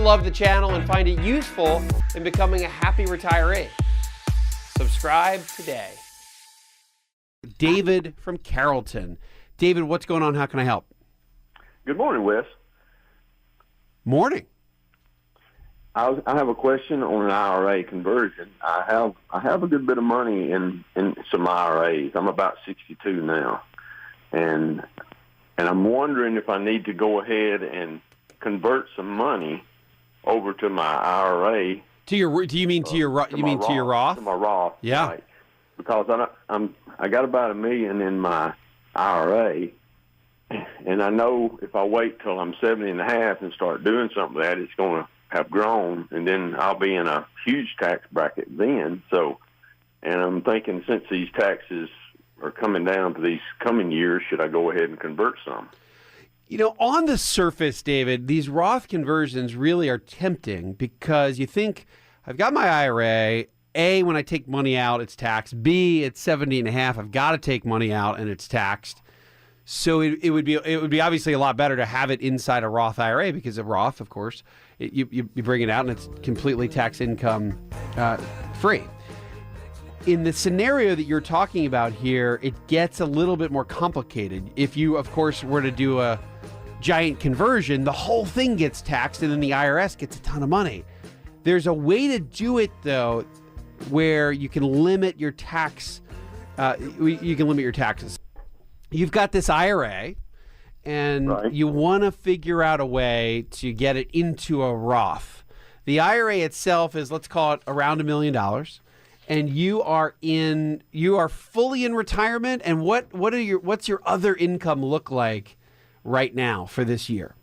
love the channel and find it useful in becoming a happy retiree. Subscribe today. David from Carrollton. David, what's going on? How can I help? Good morning, Wes. Morning. I have a question on an IRA conversion. I have a good bit of money in some IRAs. I'm about 62 now, and I'm wondering if I need to go ahead and convert some money over to my IRA. To your? Do you mean to your? You mean to your Roth? To my Roth. Yeah. Right. Because I got about $1 million in my IRA, and I know if I wait till I'm 70 and a half and start doing something with that, it's going to have grown, and then I'll be in a huge tax bracket then. So, and I'm thinking, since these taxes are coming down for these coming years, should I go ahead and convert some? You know, on the surface, David, these Roth conversions really are tempting because you think, I've got my IRA. A, when I take money out, it's taxed. B, it's 70 and a half. I've got to take money out and it's taxed. So it would be obviously a lot better to have it inside a Roth IRA, because a Roth, of course, you bring it out and it's completely tax income free. In the scenario that you're talking about here, it gets a little bit more complicated. If you, of course, were to do a giant conversion, the whole thing gets taxed and then the IRS gets a ton of money. There's a way to do it, though, where you can limit your tax. You can limit your taxes. You've got this IRA, and Right. You want to figure out a way to get it into a Roth. The IRA itself is, let's call it, around $1 million, and you are fully in retirement. And what's your other income look like right now for this year?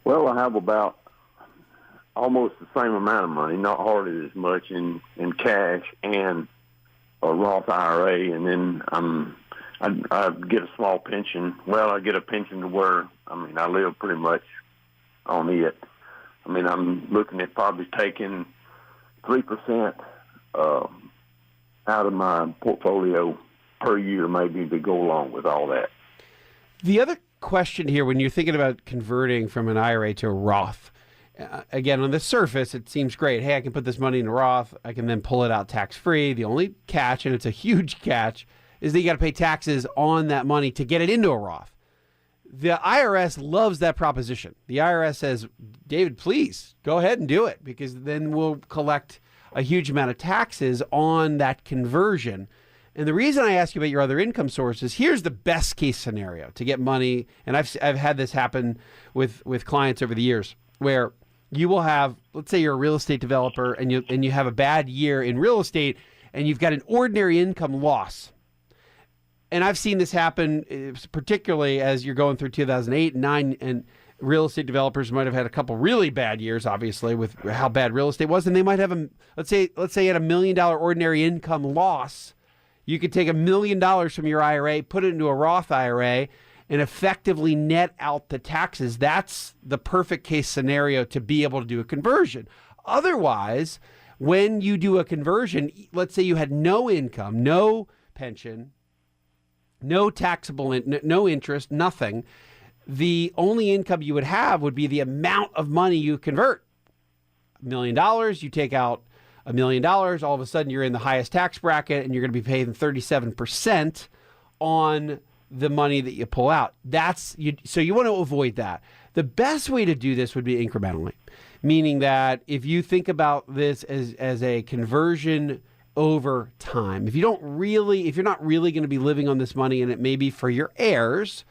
Well, I have about almost the same amount of money, not hardly as much in cash and a Roth IRA, and then I get a small pension. Well, I get a pension to where, I live pretty much on it. I'm looking at probably taking 3% out of my portfolio per year, maybe, to go along with all that. The other question here, when you're thinking about converting from an IRA to a Roth, again, on the surface, it seems great. Hey, I can put this money in a Roth. I can then pull it out tax-free. The only catch, and it's a huge catch, is that you got to pay taxes on that money to get it into a Roth. The IRS loves that proposition. The IRS says, David, please go ahead and do it, because then we'll collect a huge amount of taxes on that conversion. And the reason I ask you about your other income sources, here's the best case scenario to get money. And I've had this happen with clients over the years, where you will have, let's say you're a real estate developer and you have a bad year in real estate and you've got an ordinary income loss. And I've seen this happen, particularly as you're going through 2008 and 9, and real estate developers might have had a couple really bad years, obviously, with how bad real estate was. And they might have, let's say you had $1 million ordinary income loss. You could take $1 million from your IRA, put it into a Roth IRA, and effectively net out the taxes. That's the perfect case scenario to be able to do a conversion. Otherwise, when you do a conversion, let's say you had no income, no pension, no taxable, no interest, nothing. The only income you would have would be the amount of money you convert. $1 million, you take out $1 million, all of a sudden you're in the highest tax bracket and you're going to be paying 37% on the money that you pull out. So you want to avoid that. The best way to do this would be incrementally, meaning that if you think about this as a conversion over time, if you're not really going to be living on this money and it may be for your heirs,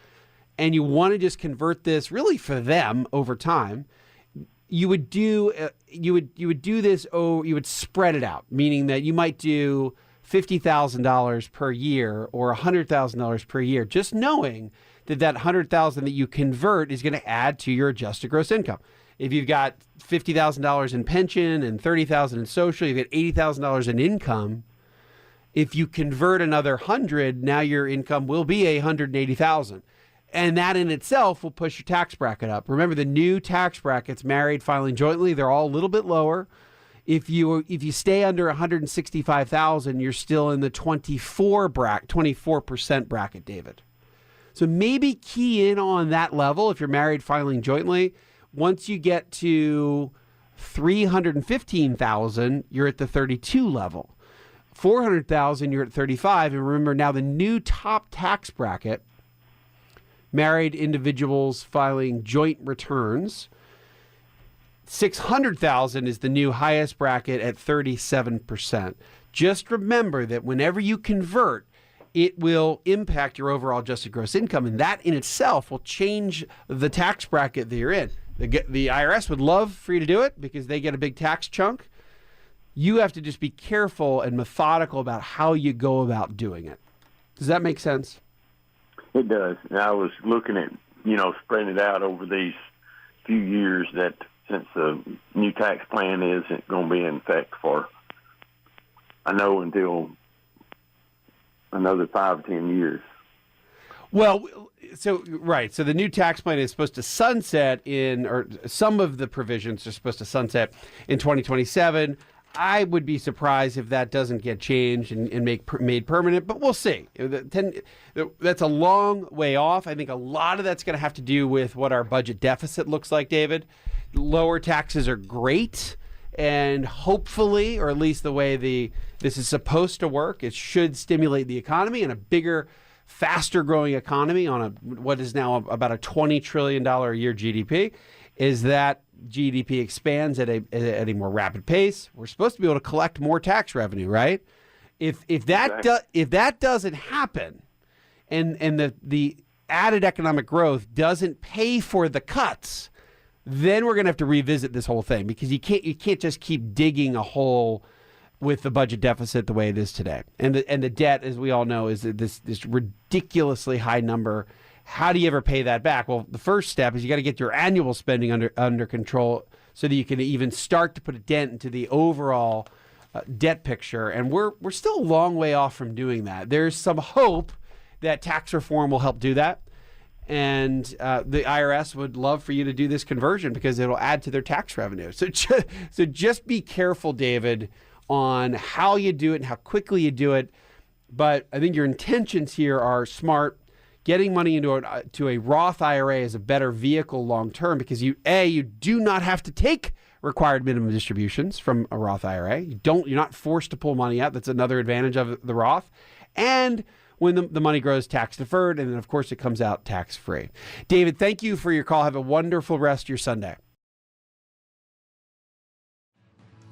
and you want to just convert this really for them over time, you would do this. You would spread it out, meaning that you might do $50,000 per year or $100,000 per year, just knowing that $100,000 that you convert is going to add to your adjusted gross income. If you've got $50,000 in pension and $30,000 in social, you've got $80,000 in income. If you convert another 100, now your income will be $180,000. And that in itself will push your tax bracket up. Remember, the new tax brackets, married, filing jointly, they're all a little bit lower. If you stay under 165,000, you're still in the 24% bracket, David. So maybe key in on that level if you're married, filing jointly. Once you get to 315,000, you're at the 32 level. 400,000, you're at 35. And remember now the new top tax bracket, married individuals filing joint returns, 600,000 is the new highest bracket at 37%. Just remember that whenever you convert, it will impact your overall adjusted gross income, and that in itself will change the tax bracket that you're in. The IRS would love for you to do it because they get a big tax chunk. You have to just be careful and methodical about how you go about doing it. Does that make sense? It does. And I was looking at, spreading it out over these few years that since the new tax plan isn't going to be in effect for, I know, until another 5 or 10 years. Well, right. So the new tax plan is supposed to sunset or some of the provisions are supposed to sunset in 2027. I would be surprised if that doesn't get changed and made permanent, but we'll see. That's a long way off. I think a lot of that's going to have to do with what our budget deficit looks like, David. Lower taxes are great, and hopefully, or at least the way this is supposed to work, it should stimulate the economy, and a bigger, faster growing economy on what is now about a $20 trillion a year GDP, is that GDP expands at a more rapid pace. We're supposed to be able to collect more tax revenue, right? If that doesn't happen, and the added economic growth doesn't pay for the cuts, then we're going to have to revisit this whole thing, because you can't just keep digging a hole with the budget deficit the way it is today. And the debt, as we all know, is this ridiculously high number. How do you ever pay that back? Well, the first step is you got to get your annual spending under control so that you can even start to put a dent into the overall debt picture. And we're still a long way off from doing that. There's some hope that tax reform will help do that. And the IRS would love for you to do this conversion because it'll add to their tax revenue. So just be careful, David, on how you do it and how quickly you do it. But I think your intentions here are smart. Getting money into a Roth IRA is a better vehicle long term because you do not have to take required minimum distributions from a Roth IRA. You're not forced to pull money out. That's another advantage of the Roth. And when the money grows tax deferred, and then of course it comes out tax free. David, thank you for your call. Have a wonderful rest of your Sunday.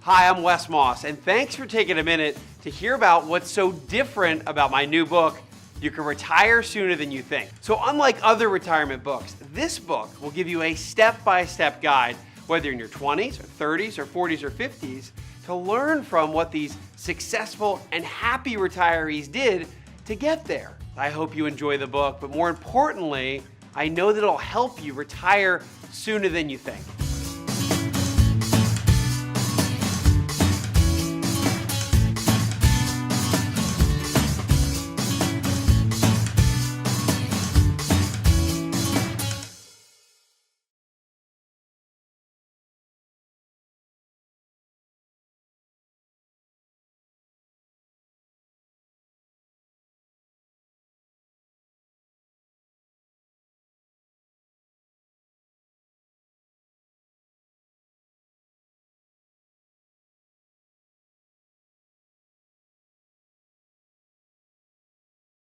Hi, I'm Wes Moss, and thanks for taking a minute to hear about what's so different about my new book, You Can Retire Sooner Than You Think. So unlike other retirement books, this book will give you a step-by-step guide, whether you're in your 20s or 30s or 40s or 50s, to learn from what these successful and happy retirees did to get there. I hope you enjoy the book, but more importantly, I know that it'll help you retire sooner than you think.